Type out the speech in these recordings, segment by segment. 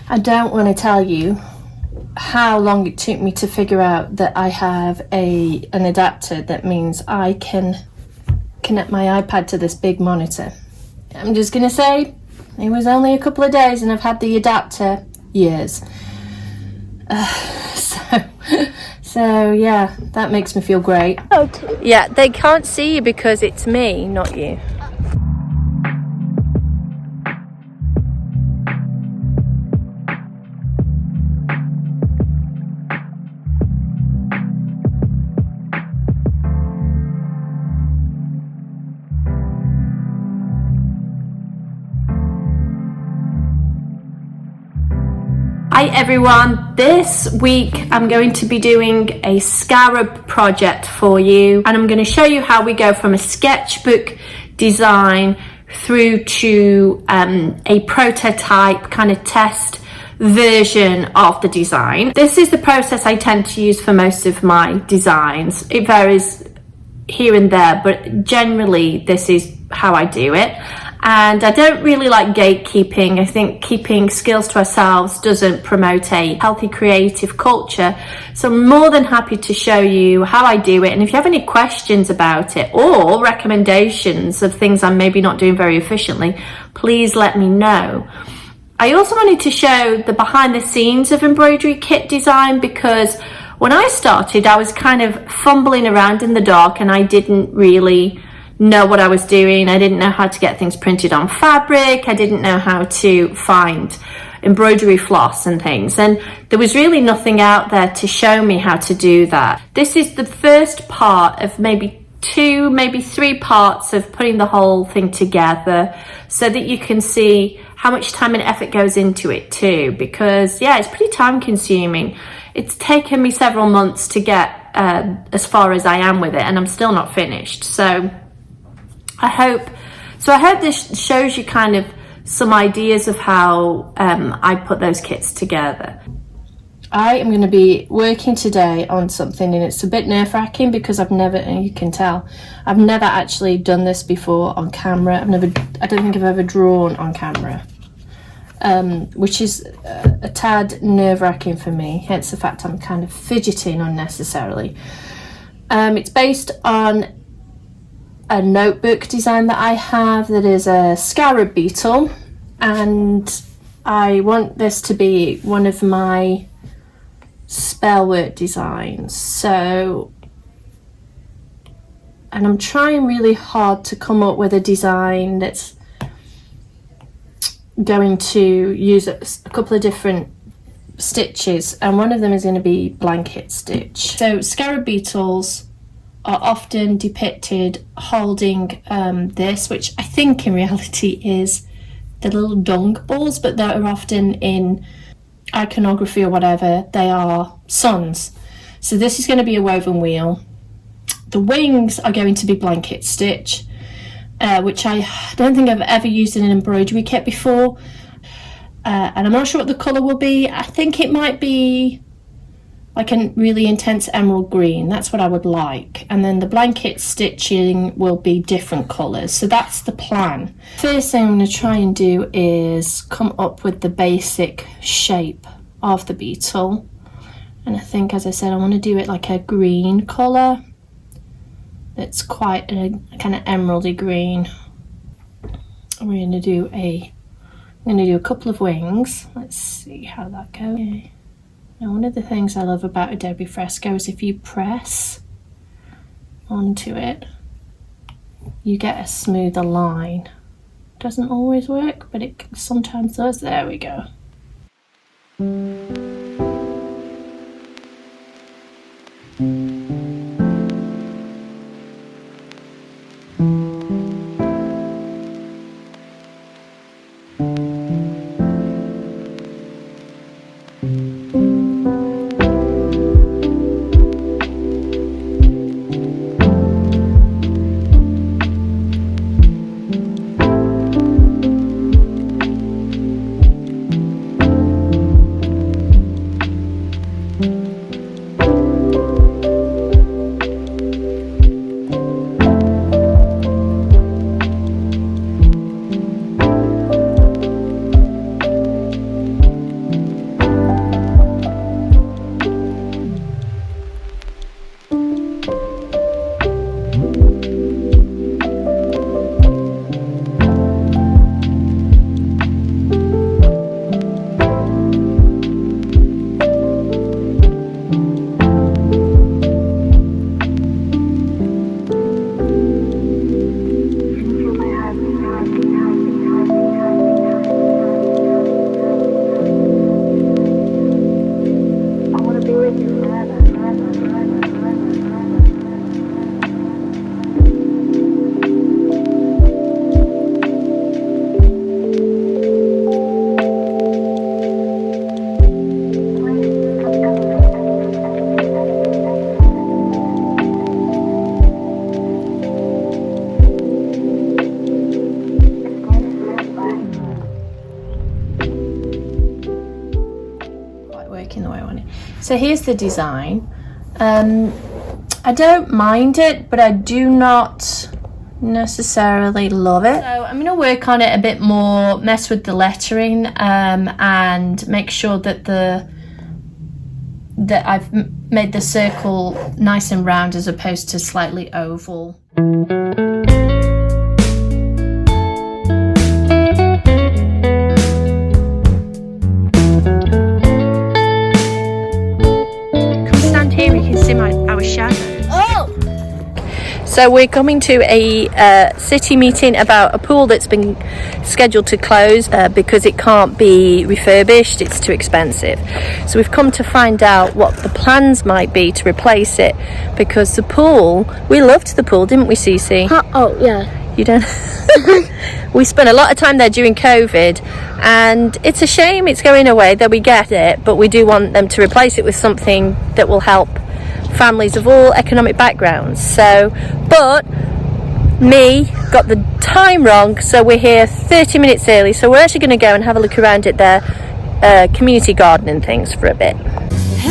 I don't want to tell you how long it took me to figure out that I have an adapter that means I can connect my iPad to this big monitor. I'm just gonna say it was only a couple of days and I've had the adapter years. So yeah, that makes me feel great. Yeah, they can't see you because it's me, not you. Hi everyone, this week I'm going to be doing a Scarab project for you, and I'm going to show you how we go from a sketchbook design through to a prototype kind of test version of the design. This is the process I tend to use for most of my designs. It varies here and there, but generally this is how I do it. And I don't really like gatekeeping. I think keeping skills to ourselves doesn't promote a healthy creative culture. So I'm more than happy to show you how I do it. And if you have any questions about it or recommendations of things I'm maybe not doing very efficiently, please let me know. I also wanted to show the behind the scenes of embroidery kit design, because when I started, I was kind of fumbling around in the dark and I didn't really know what I was doing. I didn't know how to get things printed on fabric. I didn't know how to find embroidery floss and things, and there was really nothing out there to show me how to do that. This is the first part of maybe 2, maybe 3 parts of putting the whole thing together so that you can see how much time and effort goes into it too, because yeah, it's pretty time consuming. It's taken me several months to get as far as I am with it, and I'm still not finished. So I hope this shows you kind of some ideas of how I put those kits together. I am going to be working today on something, and it's a bit nerve-wracking because I've never, and you can tell, I've never actually done this before on camera. I don't think I've ever drawn on camera, which is a tad nerve-wracking for me, hence the fact I'm kind of fidgeting unnecessarily. It's based on a notebook design that I have that is a scarab beetle, and I want this to be one of my spell work designs. So, and I'm trying really hard to come up with a design that's going to use a couple of different stitches, and one of them is going to be blanket stitch. So scarab beetles are often depicted holding this, which I think in reality is the little dung balls, but that are often in iconography or whatever, they are suns. So this is going to be a woven wheel. The wings are going to be blanket stitch, which I don't think I've ever used in an embroidery kit before, and I'm not sure what the colour will be. I think it might be like a really intense emerald green. That's what I would like. And then the blanket stitching will be different colours. So that's the plan. First thing I'm going to try and do is come up with the basic shape of the beetle. And I think, as I said, I want to do it like a green colour. It's quite a kind of emeraldy green. And we're going to do a couple of wings. Let's see how that goes. Okay. Now, one of the things I love about Adobe Fresco is if you press onto it, you get a smoother line. Doesn't always work, but it sometimes does. There we go. working the way I want it. So here's the design. I don't mind it, but I do not necessarily love it. So I'm going to work on it a bit more, mess with the lettering, and make sure that I've made the circle nice and round as opposed to slightly oval. Come stand here, you can see our shadow. So we're coming to a city meeting about a pool that's been scheduled to close because it can't be refurbished, it's too expensive. So we've come to find out what the plans might be to replace it, because the pool, we loved the pool, didn't we, Cece? Oh, yeah. You don't? We spent a lot of time there during COVID, and it's a shame it's going away, that we get it, but we do want them to replace it with something that will help families of all economic backgrounds. So, but me got the time wrong, so we're here 30 minutes early, so we're actually going to go and have a look around at their community garden and things for a bit. Hey,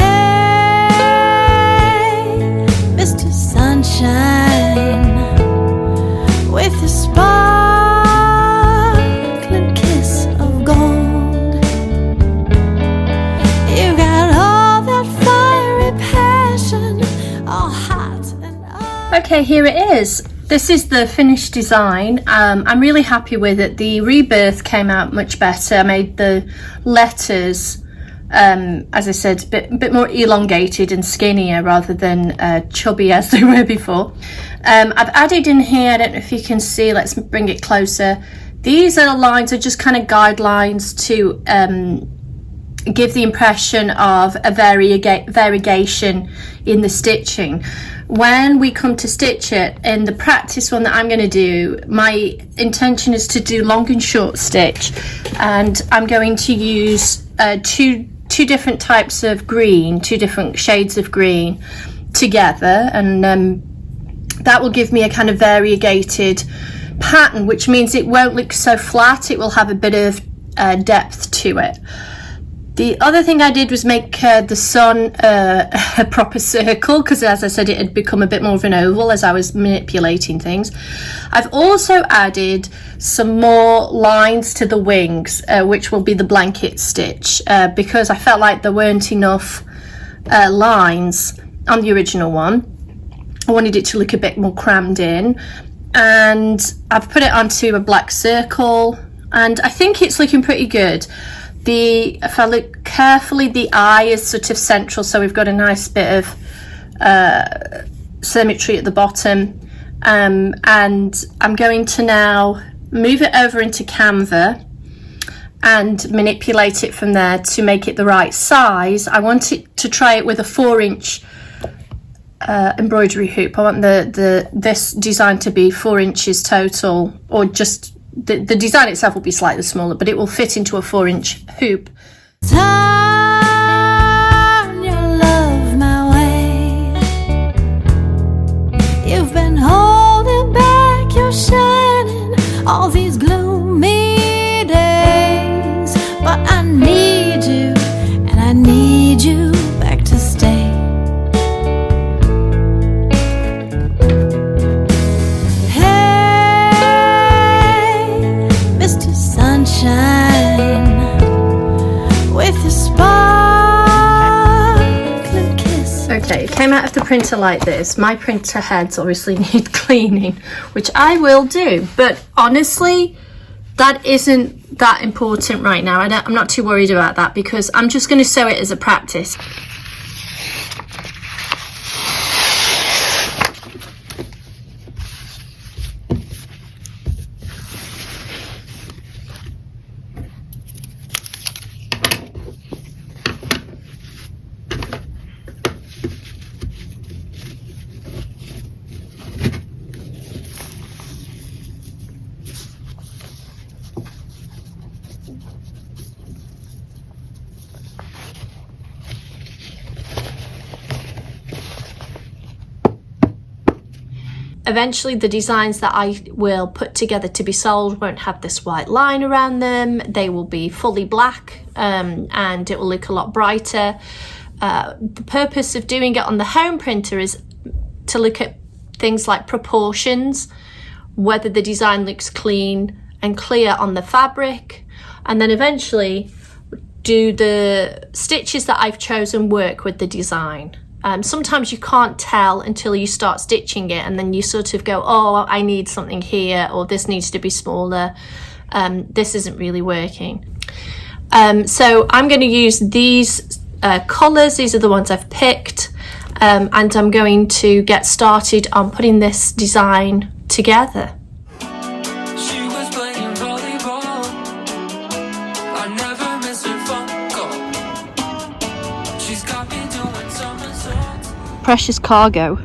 Mr. Sunshine, with a sparkling kiss of gold, you got all that fiery passion, all hot and old. Okay, here it is. This is the finished design. I'm really happy with it. The rebirth came out much better. I made the letters, as I said, a bit more elongated and skinnier rather than chubby as they were before. I've added in here, I don't know if you can see, let's bring it closer. These little lines are just kind of guidelines to give the impression of a variegation in the stitching. When we come to stitch it, in the practice one that I'm going to do, my intention is to do long and short stitch, and I'm going to use two different types of green, two different shades of green together, and that will give me a kind of variegated pattern, which means it won't look so flat, it will have a bit of depth to it. The other thing I did was make the sun a proper circle, because as I said, it had become a bit more of an oval as I was manipulating things. I've also added some more lines to the wings, which will be the blanket stitch, because I felt like there weren't enough lines on the original one. I wanted it to look a bit more crammed in, and I've put it onto a black circle, and I think it's looking pretty good. If I look carefully, the eye is sort of central, so we've got a nice bit of symmetry at the bottom, and I'm going to now move it over into Canva and manipulate it from there to make it the right size. I want it to try it with a 4-inch embroidery hoop. I want this design to be 4 inches total, or just the design itself will be slightly smaller, but it will fit into a 4-inch hoop. Turn your love my way. You've been holding back your shining all these gloomy days, but I need you, and I need you back to stay. With a sparkling kiss. Okay, it came out of the printer like this. My printer heads obviously need cleaning, which I will do, but honestly, that isn't that important right now. I'm not too worried about that, because I'm just going to sew it as a practice. Eventually the designs that I will put together to be sold won't have this white line around them. They will be fully black, and it will look a lot brighter. The purpose of doing it on the home printer is to look at things like proportions, whether the design looks clean and clear on the fabric, and then eventually do the stitches that I've chosen work with the design. Sometimes you can't tell until you start stitching it, and then you sort of go, oh, I need something here, or this needs to be smaller. This isn't really working. So I'm going to use these colours. These are the ones I've picked, and I'm going to get started on putting this design together. Precious cargo.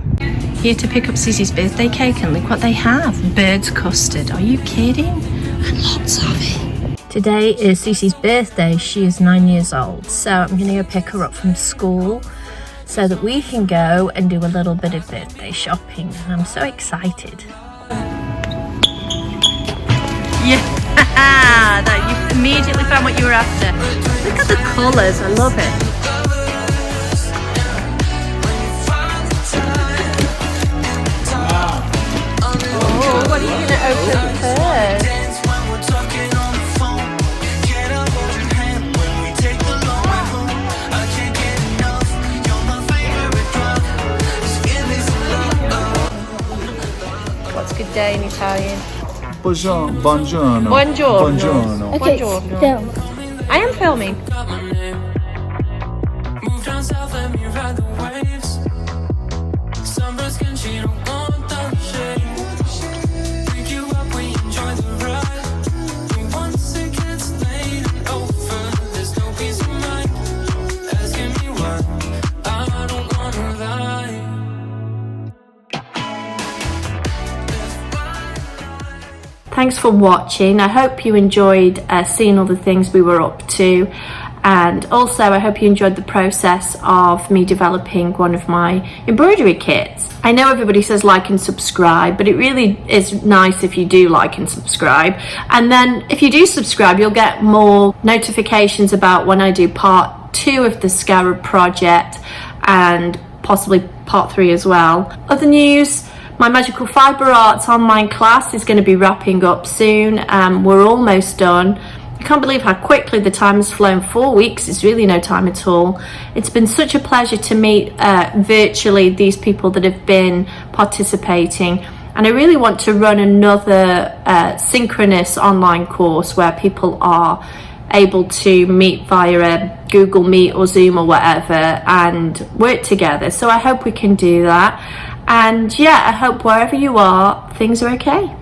Here to pick up Cece's birthday cake, and look what they have. Bird's custard. Are you kidding? And lots of it. Today is Cece's birthday. She is 9 years old. So I'm going to go pick her up from school so that we can go and do a little bit of birthday shopping. And I'm so excited. Yeah, that you immediately found what you were after. Look at the colours. I love it. What are you going to open first? What's good day in Italian? Buongiorno. Buongiorno. Buongiorno. Okay, Buongiorno. film. I am filming. Thanks for watching. I hope you enjoyed seeing all the things we were up to, and also I hope you enjoyed the process of me developing one of my embroidery kits. I know everybody says like and subscribe, but it really is nice if you do like and subscribe, and then if you do subscribe you'll get more notifications about when I do part 2 of the Scarab Project, and possibly part 3 as well. Other news: my Magical Fibre Arts online class is going to be wrapping up soon. We're almost done. I can't believe how quickly the time has flown. 4 weeks is really no time at all. It's been such a pleasure to meet virtually these people that have been participating. And I really want to run another synchronous online course where people are able to meet via a Google Meet or Zoom or whatever and work together. So I hope we can do that. And yeah, I hope wherever you are, things are okay.